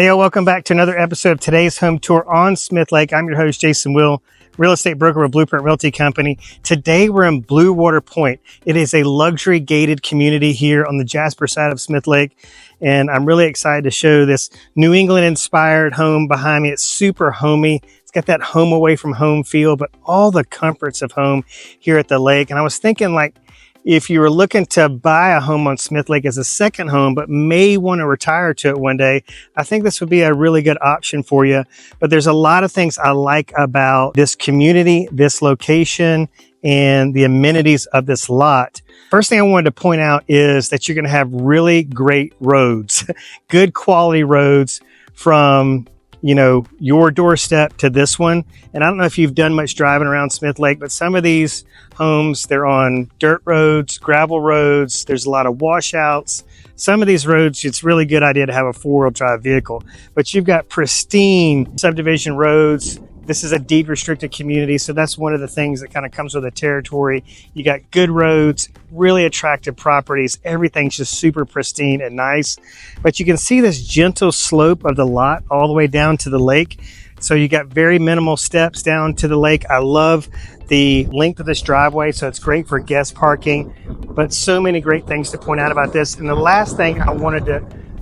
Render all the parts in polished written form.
Hey, y'all, welcome back to another episode of today's home tour on Smith Lake. I'm your host, Jason Will, real estate broker with Blueprint Realty Company. Today, we're in Blue Water Pointe. It is a luxury gated community here on the Jasper side of Smith Lake. And I'm really excited to show this New England inspired home behind me. It's super homey. It's got that home away from home feel, but all the comforts of home here at the lake. And I was thinking, like, if you were looking to buy a home on Smith Lake as a second home, but may want to retire to it one day, I think this would be a really good option for you. But there's a lot of things I like about this community, this location, and the amenities of this lot. First thing I wanted to point out is that you're going to have really great roads, good quality roads from your doorstep to this one. And I don't know if you've done much driving around Smith Lake, but some of these homes, they're on dirt roads, gravel roads. There's a lot of washouts. Some of these roads, it's really good idea to have a four-wheel drive vehicle, but you've got pristine subdivision roads. This is a deed restricted community, so that's one of the things that kind of comes with the territory. You got good roads, really attractive properties. Everything's just super pristine and nice. But you can see this gentle slope of the lot all the way down to the lake. So you got very minimal steps down to the lake. I love the length of this driveway, so it's great for guest parking. But so many great things to point out about this. And the last thing I wanted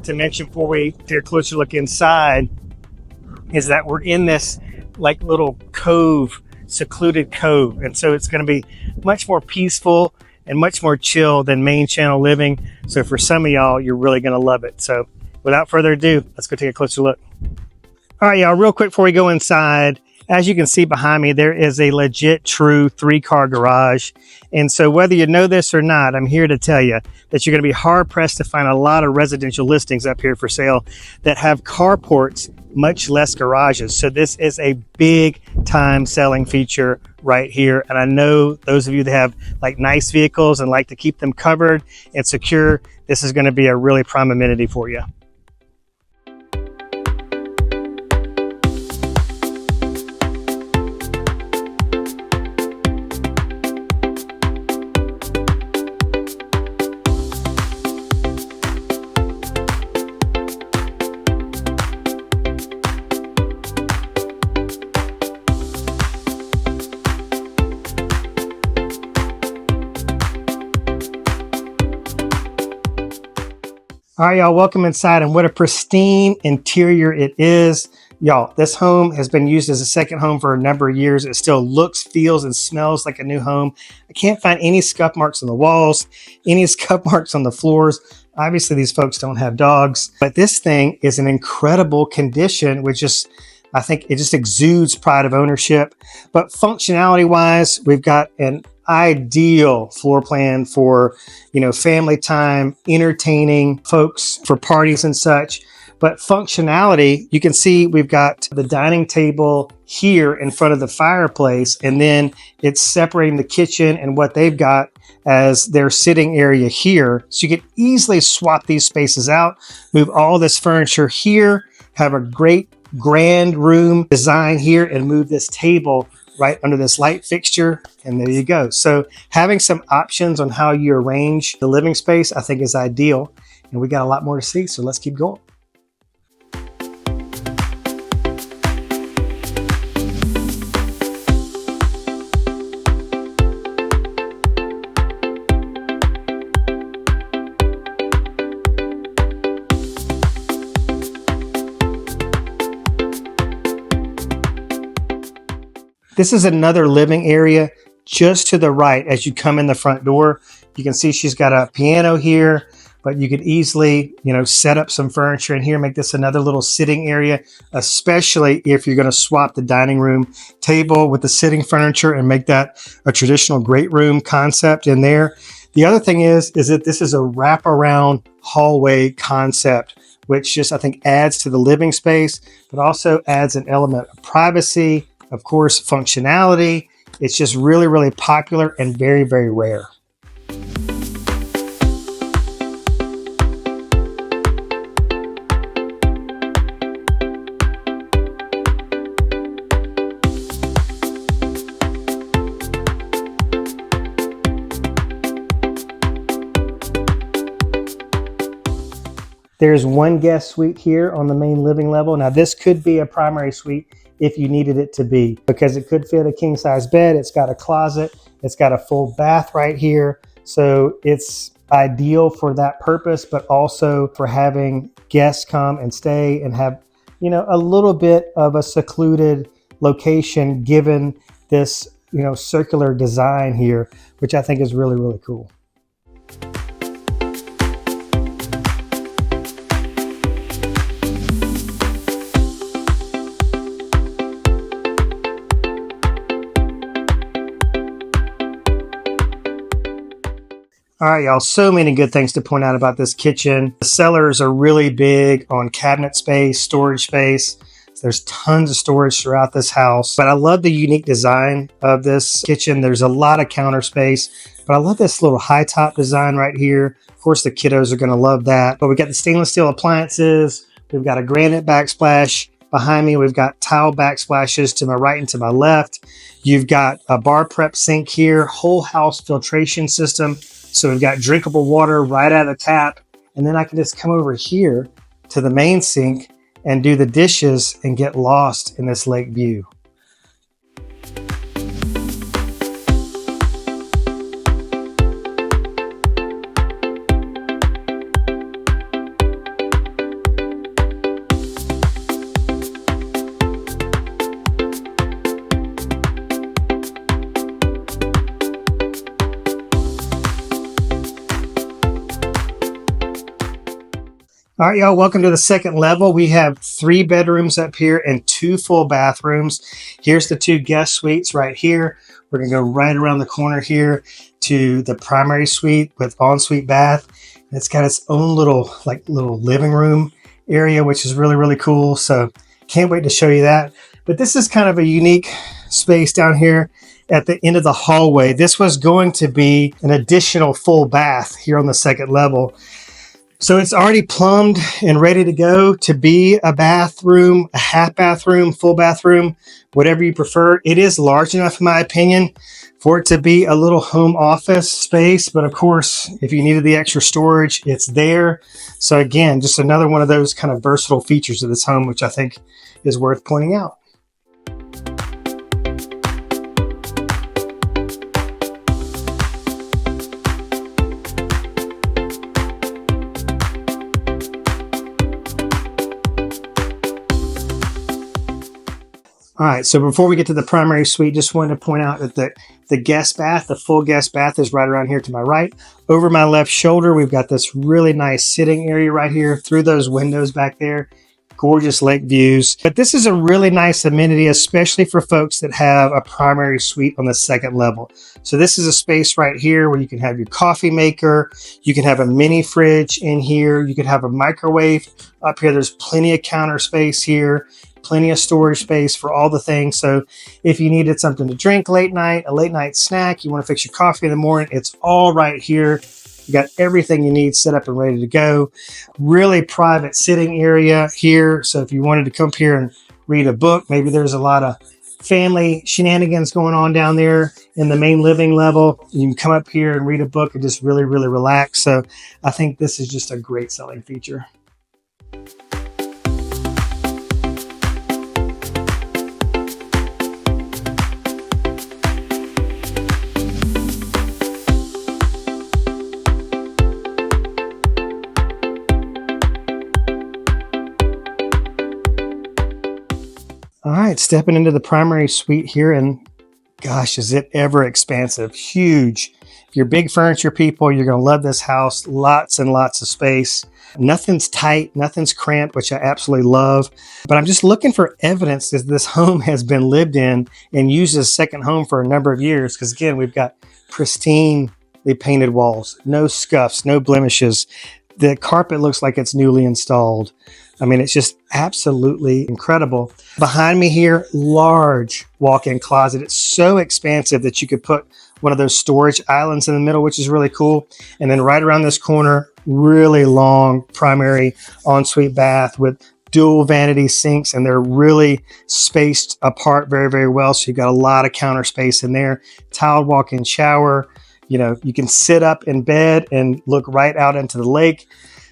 to mention before we take a closer look inside is that we're in this like little cove, secluded cove. And so it's going to be much more peaceful and much more chill than main channel living. So for some of y'all, you're really going to love it. So without further ado, let's go take a closer look. All right, y'all, real quick before we go inside, as you can see behind me, there is a legit true 3-car garage. And so whether you know this or not, I'm here to tell you that you're going to be hard pressed to find a lot of residential listings up here for sale that have carports, much less garages. So this is a big time selling feature right here. And I know those of you that have like nice vehicles and like to keep them covered and secure, this is going to be a really prime amenity for you. All right, y'all, welcome inside, and what a pristine interior it is. Y'all, this home has been used as a second home for a number of years. It still looks, feels, and smells like a new home. I can't find any scuff marks on the walls, any scuff marks on the floors. Obviously, these folks don't have dogs, but this thing is in incredible condition, which is, I think it just exudes pride of ownership. But functionality-wise, we've got an ideal floor plan for, family time, entertaining folks for parties and such. But functionality, you can see we've got the dining table here in front of the fireplace, and then it's separating the kitchen and what they've got as their sitting area here. So you can easily swap these spaces out, move all this furniture here, have a great grand room design here, and move this table right under this light fixture, and there you go. So having some options on how you arrange the living space, I think, is ideal. And we got a lot more to see, so let's keep going. This is another living area just to the right as you come in the front door. You can see she's got a piano here, but you could easily, set up some furniture in here, make this another little sitting area, especially if you're going to swap the dining room table with the sitting furniture and make that a traditional great room concept in there. The other thing is that this is a wraparound hallway concept, which just, I think, adds to the living space, but also adds an element of privacy, of course, functionality. It's just really, really popular and very, very rare. There's one guest suite here on the main living level. Now this could be a primary suite if you needed it to be, because it could fit a king size bed. It's got a closet. It's got a full bath right here. So it's ideal for that purpose, but also for having guests come and stay and have, you know, a little bit of a secluded location given this, you know, circular design here, which I think is really, really cool. All right, y'all, so many good things to point out about this kitchen. The cellars are really big on cabinet space, storage space. There's tons of storage throughout this house, but I love the unique design of this kitchen. There's a lot of counter space, but I love this little high top design right here. Of course, the kiddos are gonna love that. But we got the stainless steel appliances. We've got a granite backsplash. Behind me, we've got tile backsplashes to my right and to my left. You've got a bar prep sink here, whole house filtration system. So we've got drinkable water right out of the tap. And then I can just come over here to the main sink and do the dishes and get lost in this lake view. All right, y'all, welcome to the second level. We have 3 bedrooms up here and 2 full bathrooms. Here's the 2 guest suites right here. We're gonna go right around the corner here to the primary suite with ensuite bath. It's got its own little living room area, which is really, really cool. So can't wait to show you that. But this is kind of a unique space down here at the end of the hallway. This was going to be an additional full bath here on the second level. So it's already plumbed and ready to go to be a bathroom, a half bathroom, full bathroom, whatever you prefer. It is large enough, in my opinion, for it to be a little home office space. But of course, if you needed the extra storage, it's there. So again, just another one of those kind of versatile features of this home, which I think is worth pointing out. All right, so before we get to the primary suite, just wanted to point out that the guest bath, the full guest bath is right around here to my right. Over my left shoulder, we've got this really nice sitting area right here through those windows back there. Gorgeous lake views. But this is a really nice amenity, especially for folks that have a primary suite on the second level. So this is a space right here where you can have your coffee maker. You can have a mini fridge in here. You can have a microwave up here. There's plenty of counter space here. Plenty of storage space for all the things. So if you needed something to drink late night, a late night snack, you want to fix your coffee in the morning, it's all right here. You got everything you need set up and ready to go. Really private sitting area here. So if you wanted to come up here and read a book, maybe there's a lot of family shenanigans going on down there in the main living level. You can come up here and read a book and just really, really relax. So I think this is just a great selling feature. All right, stepping into the primary suite here, and gosh, is it ever expansive, huge. If you're big furniture people, you're gonna love this house. Lots and lots of space. Nothing's tight, nothing's cramped, which I absolutely love. But I'm just looking for evidence that this home has been lived in and used as a second home for a number of years. Because again, we've got pristinely painted walls, no scuffs, no blemishes. The carpet looks like it's newly installed. I mean, it's just absolutely incredible. Behind me here, large walk-in closet. It's so expansive that you could put one of those storage islands in the middle, which is really cool. And then right around this corner, really long primary ensuite bath with dual vanity sinks, and they're really spaced apart very, very well. So you've got a lot of counter space in there. Tiled walk-in shower. You know, you can sit up in bed and look right out into the lake.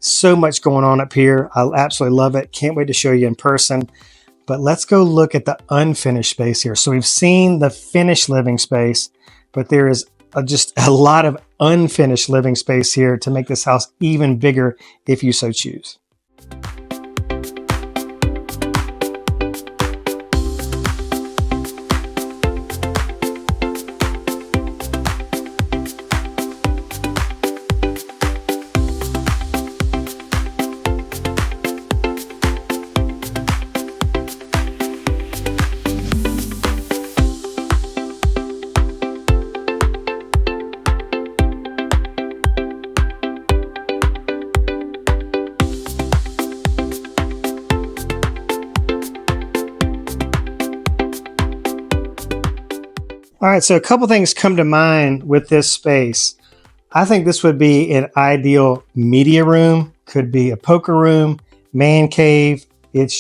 So much going on up here. I absolutely love it. Can't wait to show you in person. But let's go look at the unfinished space here. So we've seen the finished living space, but there is just a lot of unfinished living space here to make this house even bigger if you so choose. All right, so a couple things come to mind with this space. I think this would be an ideal media room, could be a poker room, man cave. It's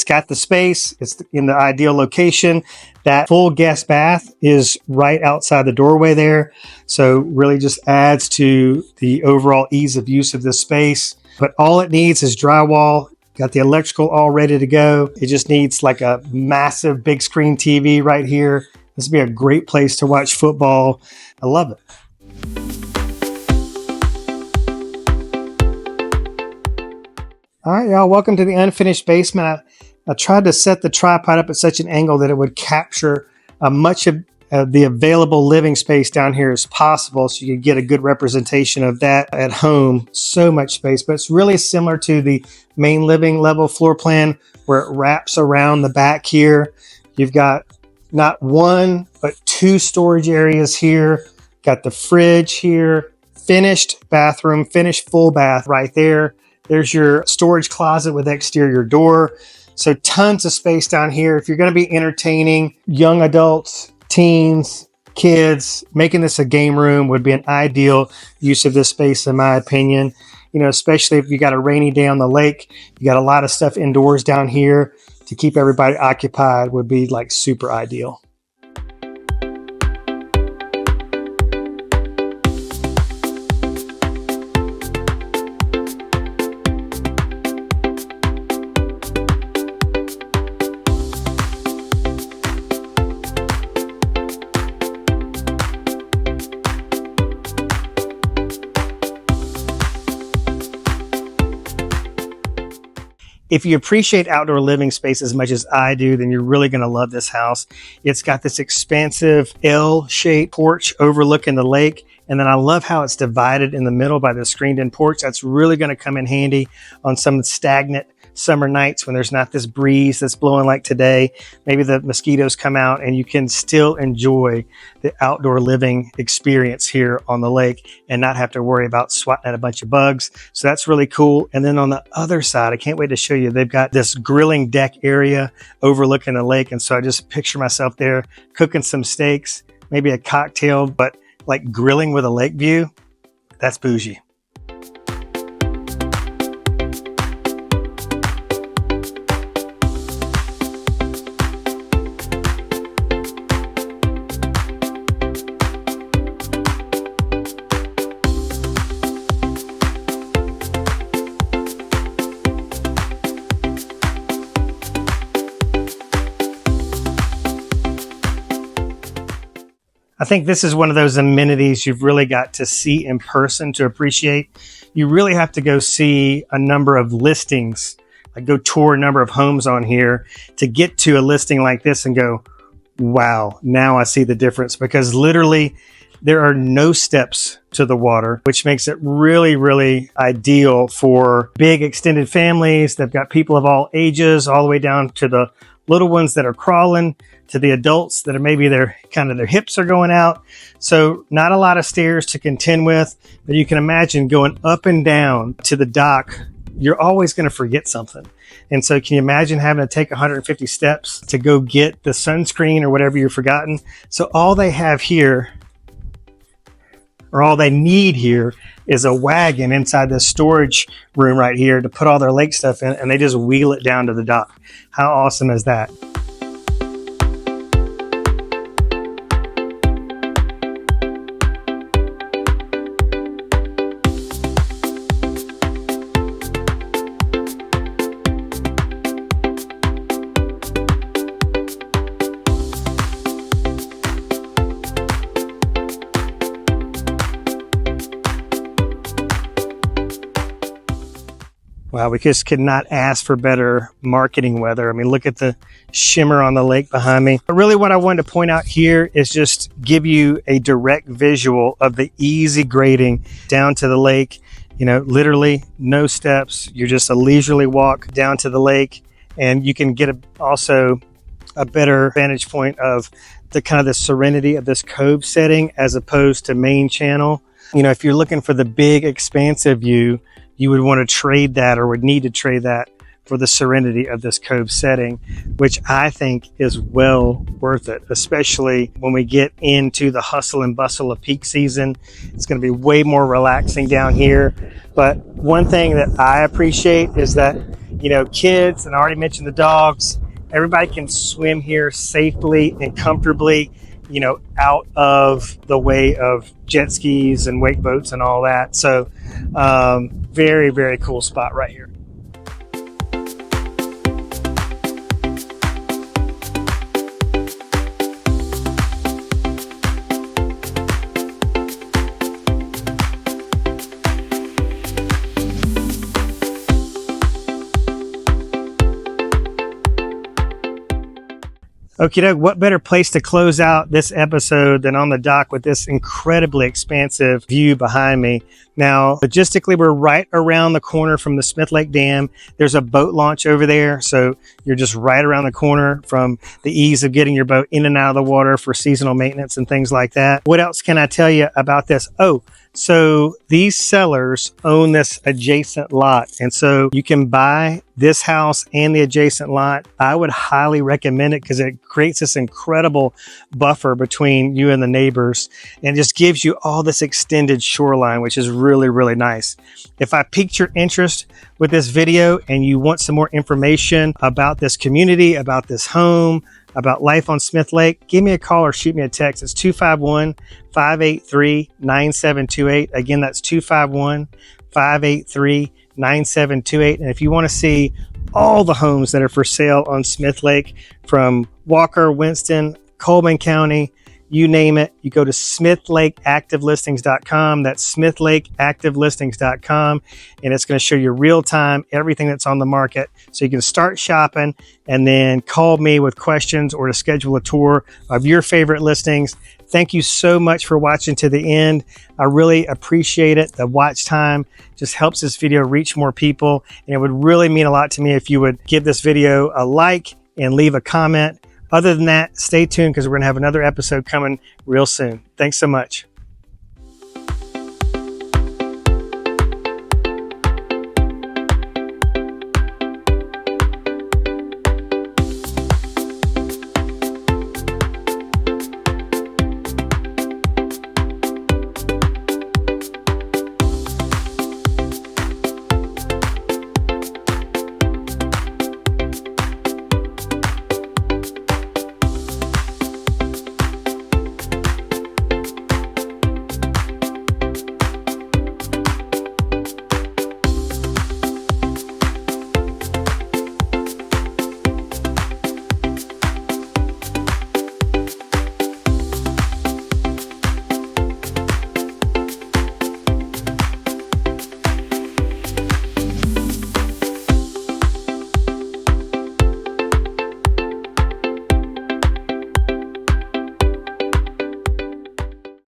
got the space, it's in the ideal location. That full guest bath is right outside the doorway there. So really just adds to the overall ease of use of this space. But all it needs is drywall. Got the electrical all ready to go. It just needs like a massive big screen TV right here. This would be a great place to watch football. I love it. All right, y'all, welcome to the unfinished basement. I tried to set the tripod up at such an angle that it would capture much of the available living space down here as possible, so you could get a good representation of that at home. So much space, but it's really similar to the main living level floor plan where it wraps around the back here. You've got not one, but two storage areas here. Got the fridge here, finished bathroom, finished full bath right there. There's your storage closet with exterior door. So tons of space down here. If you're going to be entertaining young adults, teens, kids, making this a game room would be an ideal use of this space, in my opinion. You know, especially if you got a rainy day on the lake, you got a lot of stuff indoors down here to keep everybody occupied would be like super ideal. If you appreciate outdoor living space as much as I do, then you're really going to love this house. It's got this expansive L-shaped porch overlooking the lake. And then I love how it's divided in the middle by the screened-in porch. That's really going to come in handy on some stagnant summer nights when there's not this breeze that's blowing like today. Maybe the mosquitoes come out and you can still enjoy the outdoor living experience here on the lake and not have to worry about swatting at a bunch of bugs. So that's really cool. And then on the other side, I can't wait to show you, they've got this grilling deck area overlooking the lake. And so I just picture myself there cooking some steaks, maybe a cocktail, but like grilling with a lake view. That's bougie. I think this is one of those amenities you've really got to see in person to appreciate. You really have to go see a number of listings, like go tour a number of homes on here to get to a listing like this and go, wow, now I see the difference, because literally there are no steps to the water, which makes it really, really ideal for big extended families. They've got people of all ages, all the way down to the little ones that are crawling, to the adults that are maybe their hips are going out. So not a lot of stairs to contend with, but you can imagine going up and down to the dock, you're always going to forget something. And so can you imagine having to take 150 steps to go get the sunscreen or whatever you've forgotten? So all they have here, or all they need here, is a wagon inside this storage room right here to put all their lake stuff in, and they just wheel it down to the dock. How awesome is that? Wow, we just could not ask for better marketing weather. I mean, look at the shimmer on the lake behind me. But really what I wanted to point out here is just give you a direct visual of the easy grading down to the lake. You know, literally no steps. You're just a leisurely walk down to the lake, and you can get also a better vantage point of the kind of the serenity of this cove setting as opposed to main channel. You know, if you're looking for the big expansive view, you would want to trade that, or would need to trade that, for the serenity of this cove setting, which I think is well worth it, especially when we get into the hustle and bustle of peak season. It's going to be way more relaxing down here. But one thing that I appreciate is that, you know, kids, and I already mentioned the dogs, everybody can swim here safely and comfortably, you know, out of the way of jet skis and wake boats and all that. So very, very cool spot right here. Okie doke, what better place to close out this episode than on the dock with this incredibly expansive view behind me. Now, logistically, we're right around the corner from the Smith Lake Dam. There's a boat launch over there, so you're just right around the corner from the ease of getting your boat in and out of the water for seasonal maintenance and things like that. What else can I tell you about this? Oh, so these sellers own this adjacent lot, and so you can buy this house and the adjacent lot. I would highly recommend it because it creates this incredible buffer between you and the neighbors, and just gives you all this extended shoreline, which is really, really nice. If I piqued your interest with this video and you want some more information about this community, about this home, about life on Smith Lake, give me a call or shoot me a text. It's 251-583-9728. Again, that's 251-583-9728. And if you want to see all the homes that are for sale on Smith Lake, from Walker, Winston, Coleman County, you name it, you go to smithlakeactivelistings.com. That's smithlakeactivelistings.com, and it's going to show you real time everything that's on the market, so you can start shopping and then call me with questions or to schedule a tour of your favorite listings. Thank you so much for watching to the end. I really appreciate it. The watch time just helps this video reach more people, and it would really mean a lot to me if you would give this video a like and leave a comment. Other than that, stay tuned because we're going to have another episode coming real soon. Thanks so much.